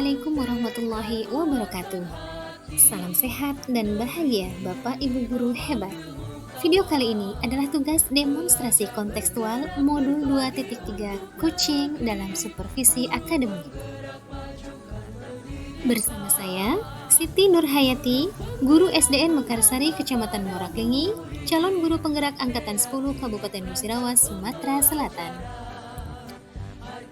Assalamualaikum warahmatullahi wabarakatuh. Salam sehat dan bahagia Bapak Ibu Guru hebat. Video kali ini adalah tugas demonstrasi kontekstual modul 2.3 Coaching dalam Supervisi Akademik. Bersama saya, Siti Nurhayati, Guru SDN Mekarsari Kecamatan Moraklingi, calon guru penggerak Angkatan 10 Kabupaten Musirawas, Sumatera Selatan.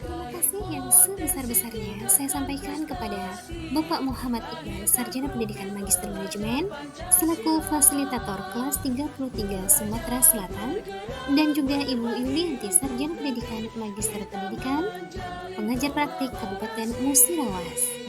Terima kasih yang sebesar-besarnya saya sampaikan kepada Bapak Muhammad Iqbal, Sarjana Pendidikan Magister Manajemen, selaku fasilitator kelas 33 Sumatera Selatan, dan juga Ibu Yulianti, Sarjana Pendidikan Magister Pendidikan, pengajar praktik Kabupaten Musirawas.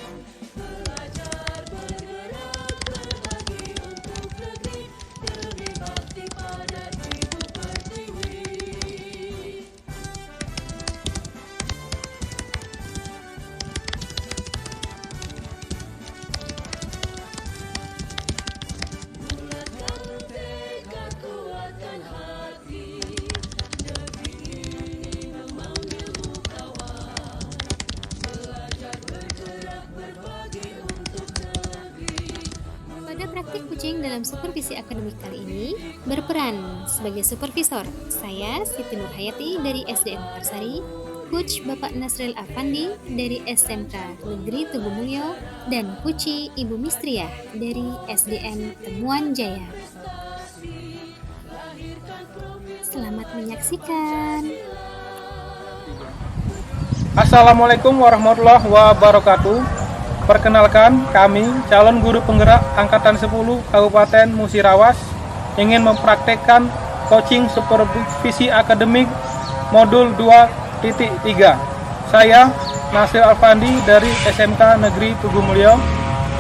Pada praktik coaching dalam supervisi akademik kali ini, berperan sebagai supervisor saya, Siti Nurhayati dari SDN Mekarsari, Coach Bapak Nasril Afandi dari SMK Negeri Tugumulyo, dan Coach Ibu Mistriah dari SDN Temuan Jaya. Selamat menyaksikan. Assalamualaikum warahmatullahi wabarakatuh. Perkenalkan, kami calon guru penggerak Angkatan 10 Kabupaten Musirawas ingin mempraktekkan coaching supervisi akademik modul 2.3. Saya Nasir Alfandi dari SMK Negeri Tugumulyo.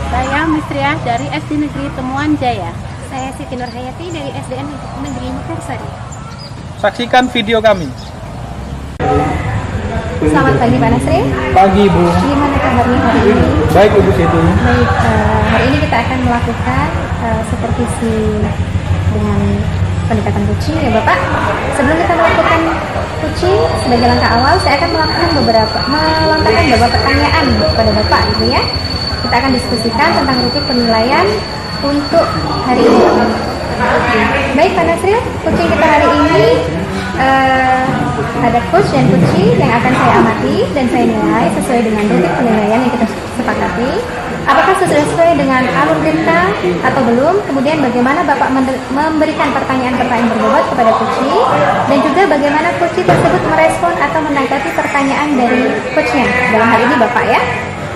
Saya Mistriah dari SD Negeri Temuan Jaya. Saya Siti Nurhayati dari SDN Negeri Mekarsari. Saksikan video kami. Selamat pagi Pak Nasril. Pagi Bu. Gimana kabarnya hari ini? Baik Ibu Siti. Baik, hari ini kita akan melakukan supervisi dengan pendekatan coaching ya Bapak. Sebelum kita melakukan coaching, sebagai langkah awal saya akan melontarkan beberapa pertanyaan kepada Bapak gitu ya. Kita akan diskusikan tentang rutin penilaian untuk hari ini. Baik Pak Nasril, coaching kita hari ini ada coach dan coaching yang akan saya amati dan saya nilai sesuai dengan rutin penilaian yang kita sepakati. Apakah sudah sesuai dengan alur kita atau belum? Kemudian bagaimana Bapak memberikan pertanyaan-pertanyaan berbobot kepada coaching, dan juga bagaimana coaching tersebut merespon atau menanggapi pertanyaan dari coachnya. Dalam hal ini Bapak ya.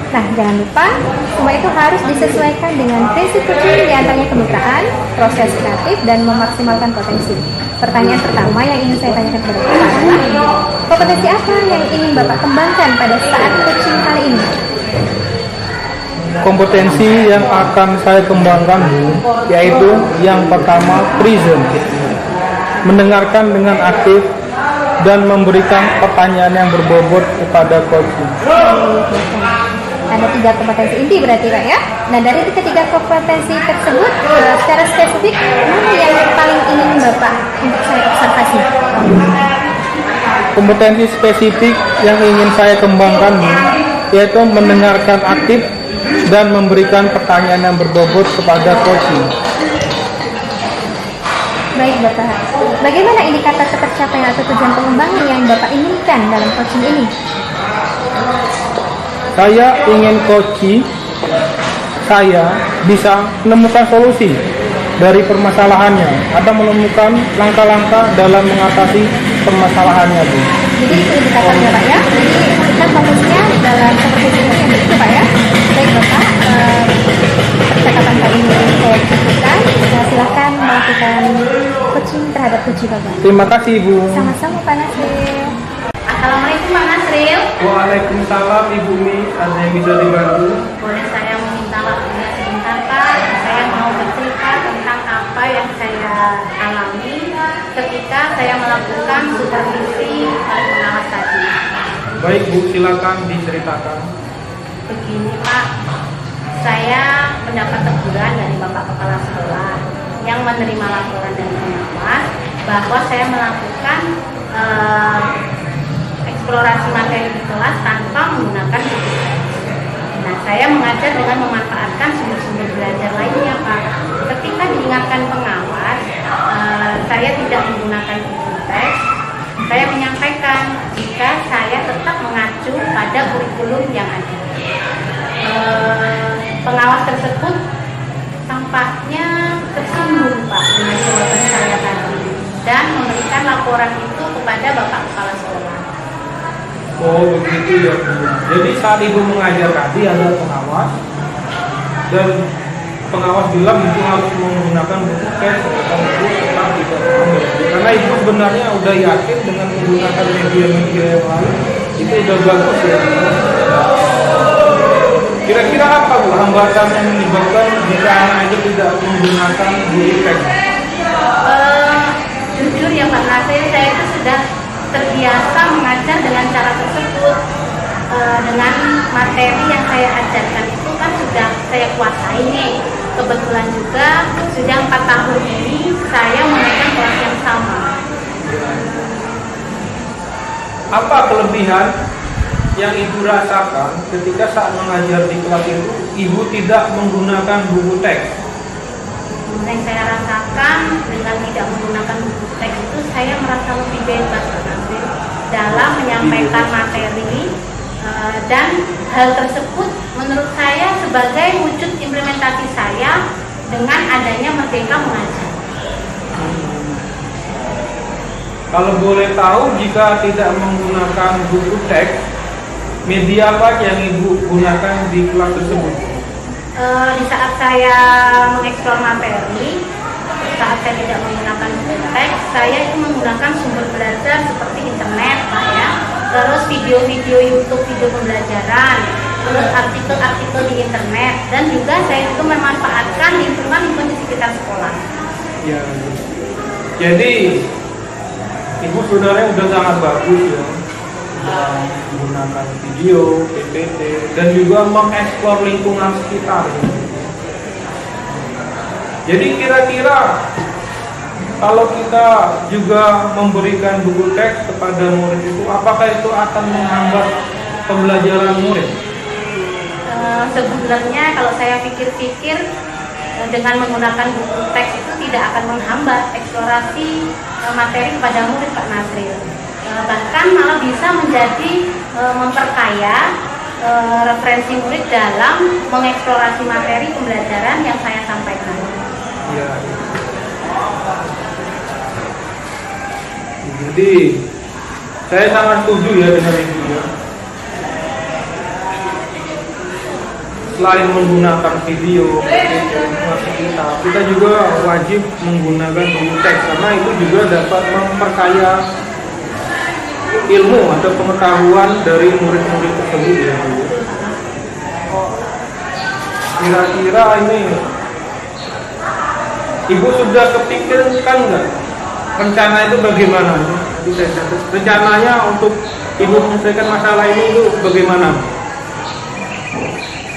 Nah, jangan lupa, semua itu harus disesuaikan dengan prinsip coaching, diantaranya kemitraan, proses kreatif, dan memaksimalkan potensi. Pertanyaan pertama yang ingin saya tanyakan kepada Bapak adalah, kompetensi apa yang ingin Bapak kembangkan pada saat coaching kali ini? Kompetensi yang akan saya kembangkan Bu, yaitu yang pertama present, mendengarkan dengan aktif dan memberikan pertanyaan yang berbobot kepada coaching. Ada 3 kompetensi inti berarti Pak ya. Nah, dari ketiga kompetensi tersebut secara spesifik mana yang paling ingin Bapak untuk saya observasi? Kompetensi spesifik yang ingin saya kembangkan yaitu mendengarkan aktif dan memberikan pertanyaan yang berbobot kepada coaching. Baik Bapak, bagaimana indikator ketercapaian atau tujuan pengembangan yang Bapak inginkan dalam coaching ini? Saya ingin coaching saya bisa menemukan solusi dari permasalahannya atau menemukan langkah-langkah dalam mengatasi permasalahannya Bu. Jadi itu indikatornya Pak ya. Jadi kita fokusnya dalam supervisi ini yang begitu Pak ya. Baik Bapak, percakapan Pak ini saya cukupkan. Silahkan melakukan coaching terhadap coaching Bapak. Terima kasih Bu. Sama-sama Pak Nasril. Assalamualaikum Pak Nasril. Waalaikumsalam Ibu Mi, ada yang bisa dibantu? Boleh saya meminta waktunya sebentar Pak? Saya mau bercerita tentang apa yang saya alami ketika saya melakukan supervisi pengawas tadi. Baik Bu, silakan diceritakan. Begini Pak, saya mendapat teguran dari Bapak Kepala Sekolah yang menerima laporan dari pengawas bahwa saya melakukan eksplorasi materi di kelas tanpa menggunakan buku teks. Nah, saya mengajar dengan memanfaatkan sumber-sumber belajar lainnya, Pak. Ketika diingatkan pengawas, saya tidak menggunakan buku teks. Saya menyampaikan jika saya tetap mengacu pada kurikulum yang ada. Pengawas tersebut tampaknya tersinggung, Pak, dengan jawaban saya tadi dan memberikan laporan itu kepada Bapak Kepala Sekolah. Oh begitu ya Bu. Jadi saat Ibu mengajar tadi ada pengawas dan pengawas bilang Ibu harus menggunakan buku teks dan Ibu tetap tidak mengambil. Karena Ibu sebenarnya udah yakin dengan menggunakan media-media yang lain itu udah bagus ya. Kira-kira apa Bu hambatan yang menyebabkan jika anak itu tidak menggunakan buku teks? Jujur ya Pak Nasir, saya itu sudah terbiasa mengajar dengan cara tersebut. Dengan materi yang saya ajarkan itu kan sudah saya kuasai nih. Kebetulan juga sudah 4 tahun ini saya memegang kelas yang sama. Apa kelebihan yang Ibu rasakan ketika saat mengajar di kelas itu Ibu tidak menggunakan buku teks? Yang saya rasakan dengan tidak menggunakan buku teks itu saya merasa lebih bebas dalam menyampaikan materi, dan hal tersebut menurut saya sebagai wujud implementasi saya dengan adanya Merdeka Mengajar. Kalau boleh tahu, jika tidak menggunakan buku teks, media apa yang Ibu gunakan di kelas tersebut? Di saat saya mengeksplor materi, saat saya tidak menggunakan buku teks, saya itu menggunakan sumber belajar seperti internet, Pak ya. Terus video-video YouTube, video pembelajaran, terus artikel-artikel di internet, dan juga saya itu memanfaatkan lingkungan di sekitar sekolah. Ya, jadi Ibu sebenarnya udah sangat bagus ya, menggunakan video, PPT, dan juga mengeksplor lingkungan sekitar. Jadi kira-kira kalau kita juga memberikan buku teks kepada murid itu, apakah itu akan menghambat pembelajaran murid? Sebenarnya kalau saya pikir-pikir, dengan menggunakan buku teks itu tidak akan menghambat eksplorasi materi kepada murid, Pak Nasril. Bahkan malah bisa menjadi memperkaya referensi murid dalam mengeksplorasi materi pembelajaran yang saya sampaikan. Ya. Jadi saya sangat setuju ya dengan Ibu ya. Selain menggunakan video, kita juga wajib menggunakan buku teks karena itu juga dapat memperkaya ilmu atau pengetahuan dari murid-murid tersebut ya. Kira-kira ini Ibu sudah kepikirkan nggak rencana itu bagaimana? Rencananya untuk Ibu menyelesaikan masalah ini itu bagaimana?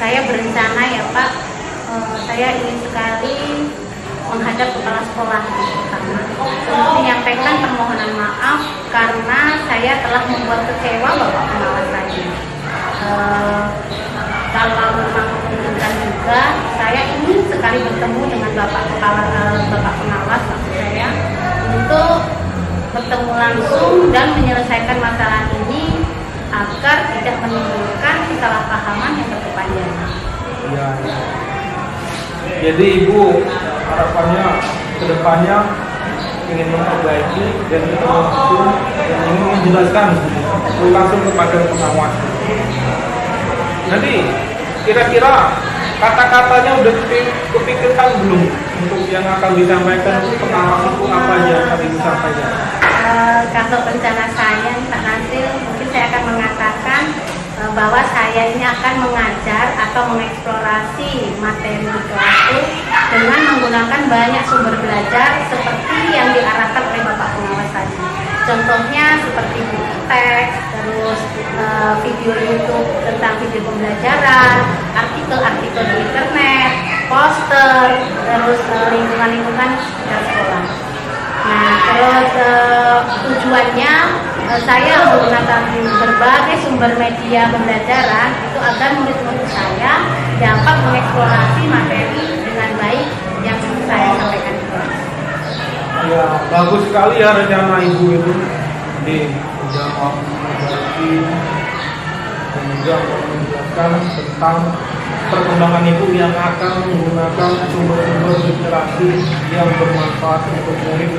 Saya berencana ya Pak, saya ingin sekali menghadap kepala sekolah pertama untuk menyampaikan permohonan maaf karena saya telah membuat kecewa Bapak pengawas tadi. Kalau memang memungkinkan juga, saya ingin sekali bertemu dengan Bapak pengawas maksud saya untuk bertemu langsung dan menyelesaikan masalah ini agar tidak menimbulkan kesalahpahaman yang berkepanjangan. Ya. Jadi Ibu harapannya kedepannya ingin memperbaiki dan ingin menjelaskan langsung kepada pengawas. Nanti kira-kira kata-katanya udah kepikirkan belum untuk yang akan disampaikan pengawas itu apa aja yang akan disampaikan? Kalau rencana saya Pak Nasir, mungkin saya akan mengatakan bahwa saya ini akan mengajar atau mengeksplorasi materi di kelas itu dengan menggunakan banyak sumber belajar seperti yang diarahkan oleh Bapak pengawas tadi. Contohnya seperti buku teks, terus video YouTube tentang video pembelajaran, artikel-artikel di internet, poster, terus lingkungan-lingkungan sekitar sekolah. Nah, terus tujuannya saya menggunakan berbagai sumber media pembelajaran itu agar murid-murid saya dapat mengeksplorasi materi dengan baik yang saya sampaikan itu. Ya, bagus sekali ya rencana ibu itu. Jadi sudah mau membagi dan juga menjelaskan tentang perkembangan ibu yang akan menggunakan sumber-sumber literasi yang bermanfaat untuk murid.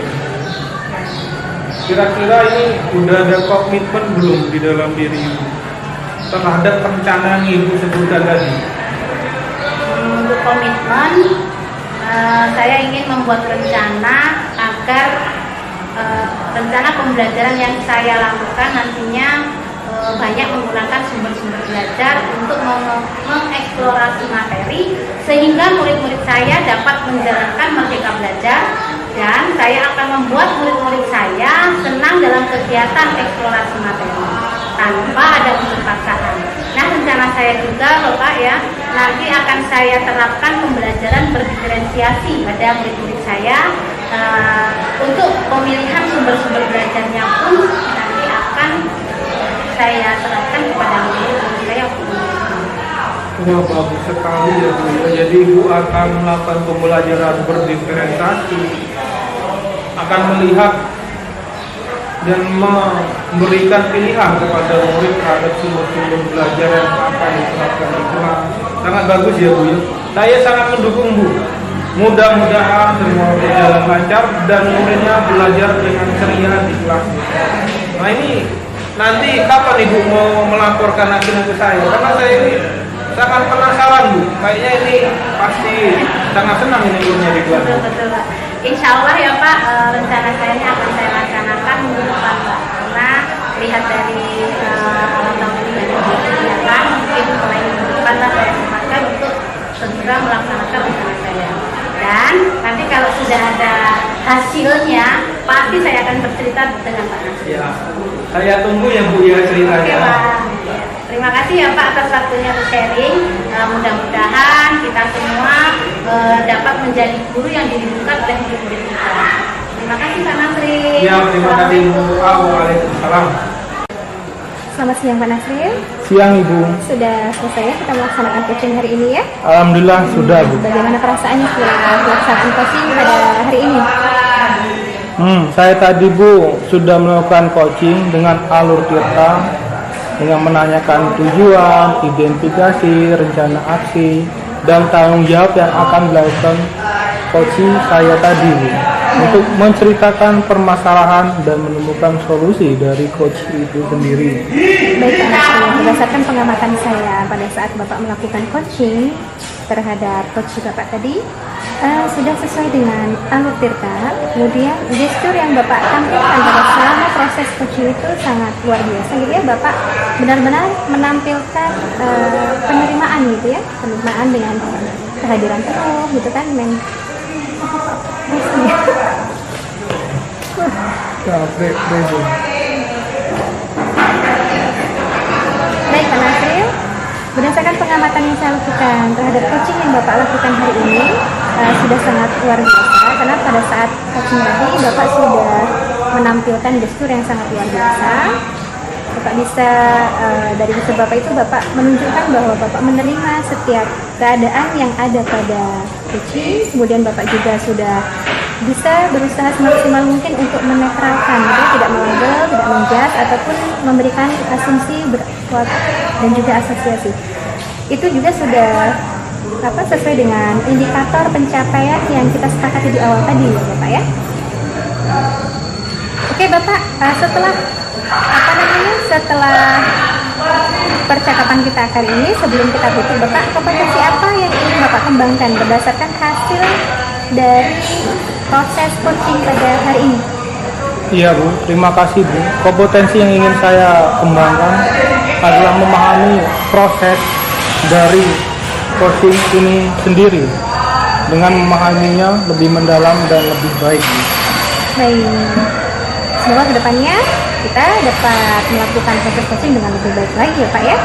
Kira-kira ini udah ada komitmen belum di dalam diri ibu terhadap rencana yang ibu sebutkan tadi? Untuk komitmen, saya ingin membuat rencana agar rencana pembelajaran yang saya lakukan nantinya banyak menggunakan sumber-sumber belajar untuk mengeksplorasi materi sehingga murid-murid saya dapat menjalankan merdeka belajar, dan saya akan membuat murid-murid saya senang dalam kegiatan eksplorasi materi tanpa ada unsur paksaan. Nah, rencana saya juga Bapak ya, nanti akan saya terapkan pembelajaran berdiferensiasi pada murid-murid saya. Untuk pemilihan sumber-sumber belajarnya pun nanti akan saya terapkan kepada murid-murid saya. Wah, bagus sekali ya Bu. Jadi ibu akan melakukan pembelajaran berdiferensiasi, akan melihat dan memberikan pilihan kepada murid terhadap sumber-sumber belajar yang akan diterapkan itu. Sangat bagus ya Bu. Saya sangat mendukung Bu. Mudah-mudahan semua berjalan lancar dan muridnya belajar dengan ceria di kelas. Nah, ini nanti kapan Ibu mau melaporkan hasilnya ke saya? Karena saya ini sangat penasaran Bu. Kayaknya ini pasti sangat senang ini ibunya di kelas. Betul. Insya Allah ya Pak, rencana saya ini akan saya laksanakan minggu depan Pak. Karena lihat dari alhamdulillah dari kegiatan, mungkin mulai minggu depan lah saya sempatkan untuk segera melaksanakan rencana saya. Dan nanti kalau sudah ada hasilnya, pasti saya akan bercerita dengan Pak Nasri. Ya, saya tunggu ya Bu ya ceritanya. Oke Pak. Terima kasih ya Pak atas waktunya untuk sharing. Mudah-mudahan kita semua dapat menjadi guru yang dirindukan oleh murid-murid kita. Terima kasih Pak Nasri. Ya, terima kasih Bu. Waalaikumsalam. Selamat siang Pak Nasril. Siang Ibu. Sudah selesai ya kita melaksanakan coaching hari ini ya? Alhamdulillah sudah Bu. Bagaimana perasaannya setelah pelaksanaan coaching pada hari ini? Saya tadi Bu sudah melakukan coaching dengan Alur Tirta dengan menanyakan tujuan, identifikasi, rencana aksi, dan tanggung jawab yang akan dilakukan coaching saya tadi Bu, untuk menceritakan permasalahan dan menemukan solusi dari coaching itu sendiri. Baik Pak Nasril, berdasarkan pengamatan saya pada saat Bapak melakukan coaching terhadap coach Bapak tadi, sudah sesuai dengan Alur Tirta. Kemudian gestur yang Bapak tampilkan pada selama proses coaching itu sangat luar biasa gitu ya. Bapak benar-benar menampilkan penerimaan gitu ya, penerimaan dengan kehadiran penuh gitu kan, Baik Pak Nasril, berdasarkan pengamatan yang saya lakukan terhadap coaching yang Bapak lakukan hari ini, sudah sangat luar biasa, karena pada saat coaching tadi Bapak sudah menampilkan gestur yang sangat luar biasa. Bapak bisa dari gestur Bapak itu Bapak menunjukkan bahwa Bapak menerima setiap keadaan yang ada pada coaching. Kemudian Bapak juga sudah bisa berusaha semaksimal mungkin untuk menetralkan, gitu, tidak melabel, tidak menjudge, ataupun memberikan asumsi dan juga asosiasi. Itu juga sudah sesuai dengan indikator pencapaian yang kita sepakati di awal tadi ya Bapak ya. Oke Bapak, setelah percakapan kita kali ini, sebelum kita tutup Bapak, kompetensi apa yang ingin Bapak kembangkan berdasarkan hasil dari proses coaching pada hari ini? Iya Bu, terima kasih Bu. Kompetensi yang ingin saya kembangkan adalah memahami proses dari coaching ini sendiri dengan memahaminya lebih mendalam dan lebih baik. Baik, semoga kedepannya kita dapat melakukan proses coaching dengan lebih baik lagi ya Pak ya.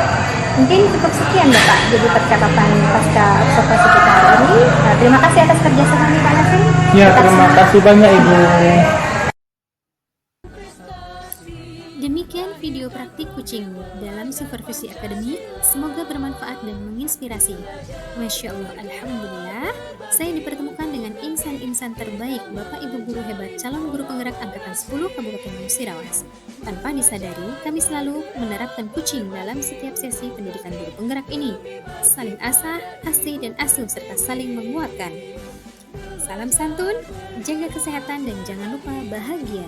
Mungkin cukup sekian Bapak jadi percakapan pasca observasi kita hari ini. Terima kasih atas kerjasamanya Pak Nasri. Ya, terima kasih banyak Ibu. kucing dalam supervisi akademik. Semoga bermanfaat dan menginspirasi. Masya Allah, Alhamdulillah, saya dipertemukan dengan insan-insan terbaik, Bapak Ibu guru hebat calon guru penggerak Angkatan 10 Kabupaten Musirawas. Tanpa disadari, kami selalu menerapkan kucing dalam setiap sesi pendidikan guru penggerak ini. Saling asah, asih, dan asuh, serta saling menguatkan. Salam santun, jaga kesehatan, dan jangan lupa bahagia.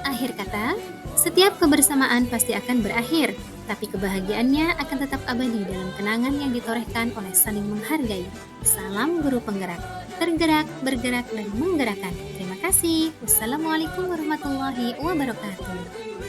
Akhir kata, setiap kebersamaan pasti akan berakhir, tapi kebahagiaannya akan tetap abadi dalam kenangan yang ditorehkan oleh saling menghargai. Salam guru penggerak, tergerak, bergerak, dan menggerakkan. Terima kasih. Wassalamualaikum warahmatullahi wabarakatuh.